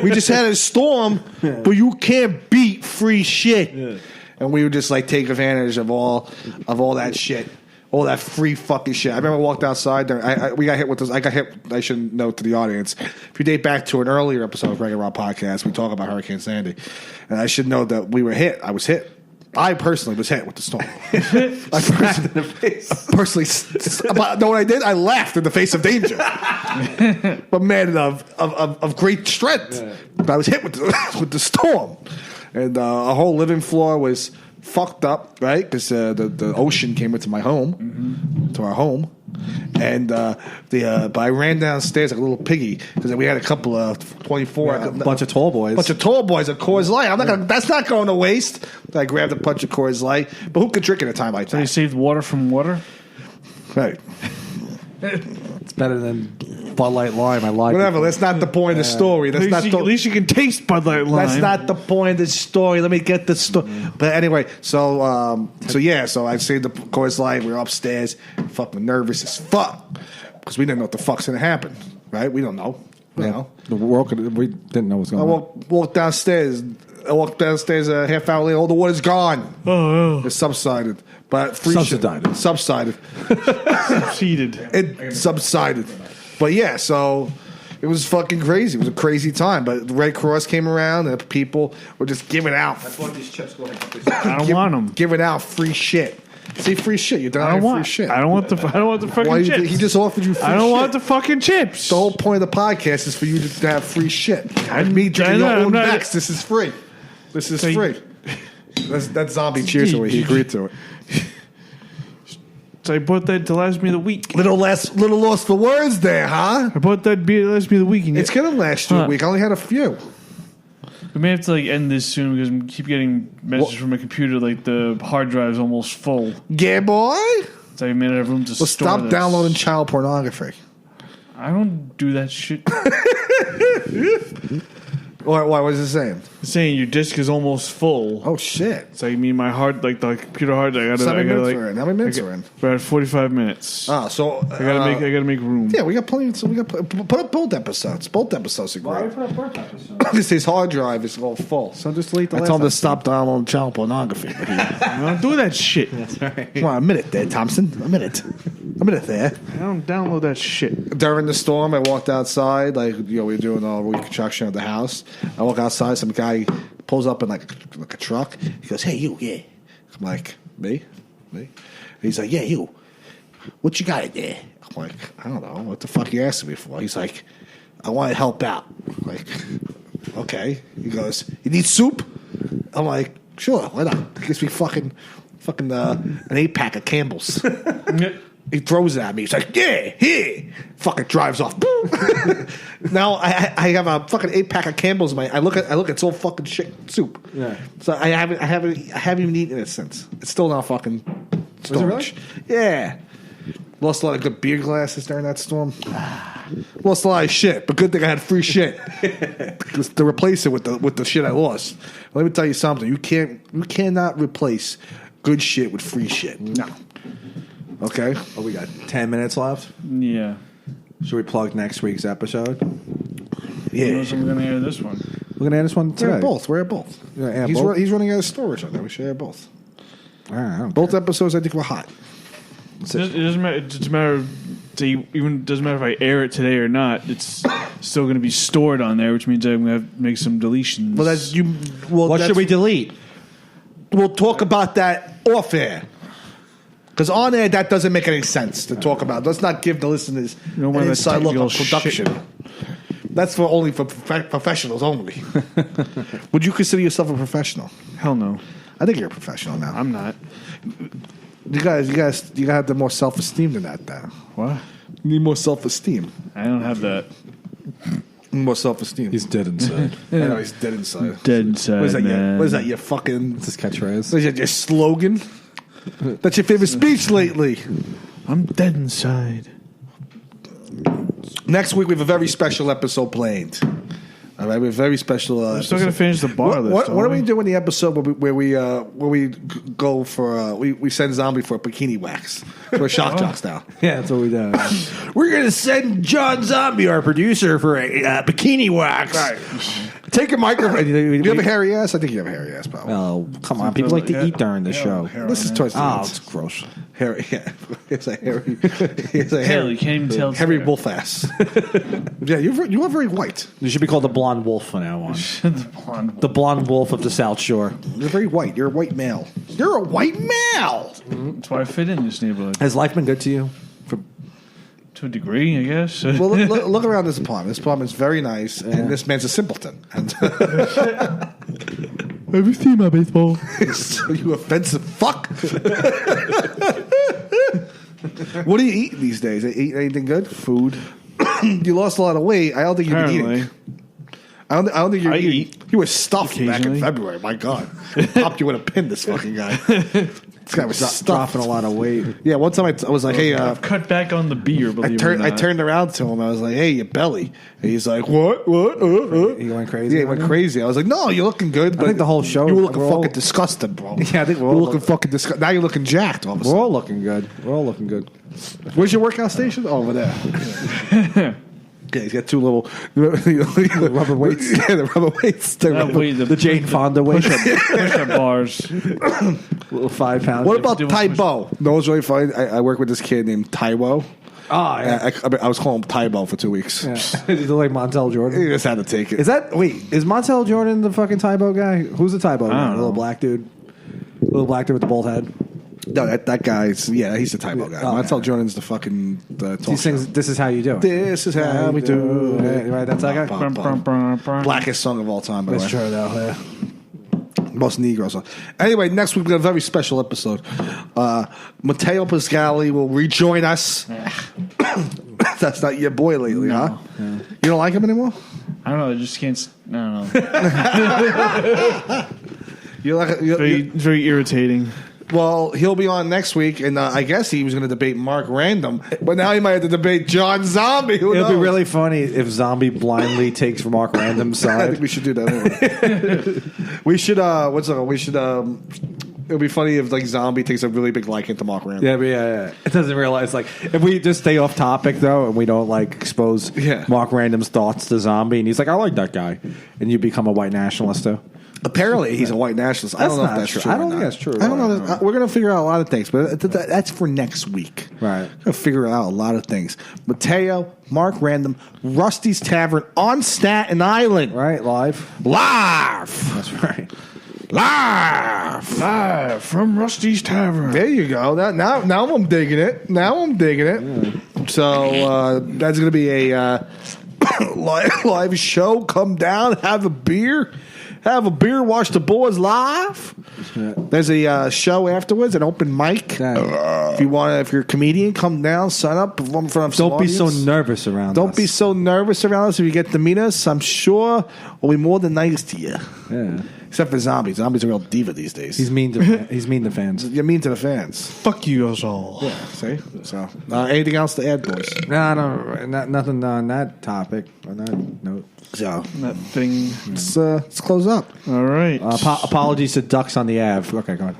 We just had a storm, but you can't beat free shit. Yeah. And we would just like take advantage of all that shit. All that free fucking shit. I remember I walked outside there. We got hit with this. I got hit. I should note to the audience. If you date back to an earlier episode of Regular Rock Podcast, we talk about Hurricane Sandy. And I should note that we were hit. I was hit. I personally was hit with the storm. I personally, but know what I did? I laughed in the face of danger. But man of great strength. Yeah. But I was hit with the storm. And our whole living floor was fucked up, right? Because the ocean came into my home, to our home, and but I ran downstairs like a little piggy because we had a couple of 24, a bunch of tall boys, of Coors Light. I'm not gonna. That's not going to waste. I grabbed a bunch of Coors Light, but who could drink at a time like So you that? saved water from water? Right. It's better than Bud Light Lime. I like Whatever. That's not the point of the story. That's not At least you can taste Bud Light Lime. That's not the point of the story. Let me get the story. But anyway, so I saved the Coors Light. We were upstairs, fucking nervous as fuck because we didn't know what the fuck's gonna happen. Right? We don't know. You know. The world we didn't know what was going on. Walked downstairs. I walked downstairs a half hour later. All the water's gone. Oh, It subsided. But free Subsided. Subsided. cheated. It subsided. But yeah, so it was fucking crazy. It was a crazy time. But the Red Cross came around and people were just giving out. I bought these chips. Go ahead. I don't want them. Giving out free shit. See, free shit. You're denying free shit. I don't want the fucking Why chips. he just offered you free shit. I don't want the fucking chips. The whole point of the podcast is for you to have free shit. Me drinking your own Max. This is free. This is free. That's zombie cheers away. He agreed to it. So I bought that to last me the week. Little lost for words there, huh? I bought that beer to last me the week. And It's gonna last you a week. I only had a few. we may have to end this soon because I keep getting messages from my computer the hard drive's almost full. Yeah, boy. So I made out of room to Well, store stop this. downloading child pornography. I don't do that shit. Why was it saying? It's saying your disk is almost full. Oh shit! So I mean my the computer hard drive. How many minutes we're in? How many minutes we're in? We're at 45 minutes. So I gotta make room. Yeah, we got plenty. So we got put up both episodes. Both episodes are great. Because his hard drive is all full. So just delete the last. I told him to stop downloading child pornography. But I don't do that shit. That's right. Come on, a minute there, Thompson. A minute there. I don't download that shit. During the storm, I walked outside. We were doing a reconstruction of the house. I walk outside. Some guy pulls up in like a truck. He goes, "Hey, you, yeah." I'm like, "Me?" And he's like, "Yeah, you. What you got in there?" I'm like, "I don't know. What the fuck you asking me for?" He's like, "I want to help out." I'm like, okay. He goes, "You need soup?" I'm like, "Sure, why not?" He gives me fucking an 8-pack of Campbell's. He throws it at me. He's like, "Yeah, here." Fucking drives off. Now I have a fucking 8-pack of Campbell's in my. I look, it's all fucking shit soup. Yeah. So I haven't even eaten it since. It's still not fucking storage. Yeah. Lost a lot of good beer glasses during that storm. Lost a lot of shit, but good thing I had free shit to replace it with the shit I lost. Let me tell you something. You cannot replace good shit with free shit. No. Okay. Oh, we got 10 minutes left. Yeah. Should we plug next week's episode? Yeah. I'm gonna air this one. We're gonna add this one today. We're at both. Yeah, He's both? He's running out of storage on there. We should air both. All right, Both episodes I think were hot. It doesn't matter. It doesn't matter. Even doesn't matter if I air it today or not. It's still going to be stored on there, which means I'm going to have to make some deletions. Well, that's you. Well, what should we delete? We'll talk about that off air. Because on air, that doesn't make any sense to talk about. Let's not give the listeners an inside look on production. Shit. That's only for professionals only. Would you consider yourself a professional? Hell no. I think you're a professional now. I'm not. You guys have the more self-esteem than that, though. What? You need more self-esteem. I don't have that. More self-esteem. He's dead inside. I know he's dead inside. Dead inside. What is that? Your fucking? It's his catchphrase. What is that? Your slogan? That's your favorite speech lately. I'm dead inside. Next week we have a very special episode planned. All right, we have a very special. We're still gonna finish the bar list. What do we do in the episode where we go for we send Zombie for a bikini wax? We're shock jocks now. Yeah, that's what we do. We're going to send John Zombie, our producer, for a bikini wax. Right. Take a microphone. Do you have a hairy ass? I think you have a hairy ass, probably. Oh, come on. People like to eat during the show. This is towards the Oh, end. it's gross. Hairy. Yeah, it's a hairy. Hell, you can't even tell. Hairy wolf ass. Yeah, you are very white. You should be called the Blonde Wolf from now on. The Blonde Wolf of the South Shore. You're very white. You're a white male. You're a white male. That's why I fit in this neighborhood Has life been good to you? to a degree, I guess. Well, look around this apartment. This apartment's very nice, and this man's a simpleton. And Have you seen my baseball? you offensive fuck. What do you eat these days? Eat anything good? Food. You lost a lot of weight. I don't think you've been Apparently. eating. I don't think you're I eating. eat You were stuffed back in occasionally. February. My God, popped you with a pin. This fucking guy. This guy was dropping a lot of weight. Yeah, one time I was like, hey, I've cut back on the beer. I turned around to him. I was like, hey, your belly. And he's like, what? He went crazy. Yeah, he went crazy. I was like, no, you're looking good. But I think the whole show. You were looking fucking disgusting, bro. Yeah, I think we're all looking fucking disgusting. Now you're looking jacked. All of a sudden. We're all looking good. We're all looking good. Where's your workout station? Oh, over there. Yeah, he's got two little rubber weights. Yeah, the rubber weights. The Jane Fonda weight. push-up bars. Little 5 pounds. What about Tybo? No, it's really funny. I work with this kid named Tybo. Oh, yeah. I was calling him Tybo for 2 weeks. Yeah. He's like Montel Jordan. He just had to take it. Is Montel Jordan the fucking Tybo guy? Who's the Tybo guy? The little black dude? Little black dude with the bald head? No, that guy's, he's the Tybo guy. Montel Jordan's the fucking he sings This Is How You Do It. This is how we do it. Right, that's that guy? Blackest song of all time, by the way. That's true, though, yeah. Most Negro song. Anyway, next week we got a very special episode. Matteo Pascali will rejoin us. That's not your boy lately, huh? Yeah. You don't like him anymore? I don't know. I just can't. I don't know. Very irritating. Well, he'll be on next week, and I guess he was going to debate Mark Random, but now he might have to debate John Zombie. It'll be really funny if Zombie blindly takes Mark Random's side. I think we should do that. Anyway. We should. It'll be funny if like Zombie takes a really big liking to Mark Random. Yeah. It doesn't realize if we just stay off topic though, and we don't expose Mark Random's thoughts to Zombie, and he's like, I like that guy, and you become a white nationalist too. Apparently, he's a white nationalist. I don't know if that's true. I don't think that's true. I don't know. We're going to figure out a lot of things, but that's for next week. Right. We're going to figure out a lot of things. Mateo, Mark Random, Rusty's Tavern on Staten Island. Right, live. That's right. Live from Rusty's Tavern. There you go. Now I'm digging it. So that's going to be a live show. Come down, have a beer. Watch the boys live. There's a show afterwards, an open mic. If you're a comedian, come down, sign up, perform in front of some audience. Don't be so nervous around us. Don't be so nervous around us. If you get to meet us, I'm sure we'll be more than nice to you. Yeah. Except for Zombie. Zombie's a real diva these days. He's mean to fans. You're mean to the fans. Fuck you guys all. Yeah, see? So, anything else to add, boys? No, nothing on that topic, on that note. So, that thing. Let's close up. All right. Apologies to Ducks on the Ave. Okay, go on.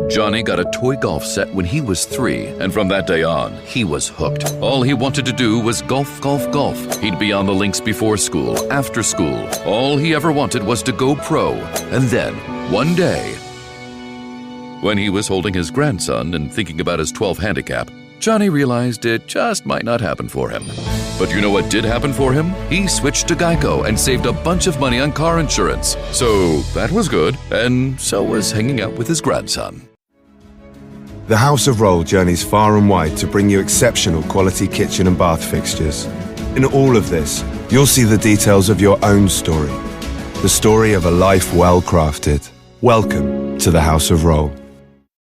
Johnny got a toy golf set when he was 3, and from that day on, he was hooked. All he wanted to do was golf, golf, golf. He'd be on the links before school, after school. All he ever wanted was to go pro. And then, one day, when he was holding his grandson and thinking about his 12 handicap, Johnny realized it just might not happen for him. But you know what did happen for him? He switched to Geico and saved a bunch of money on car insurance. So that was good, and so was hanging out with his grandson. The House of Roll journeys far and wide to bring you exceptional quality kitchen and bath fixtures. In all of this, you'll see the details of your own story. The story of a life well crafted. Welcome to the House of Roll.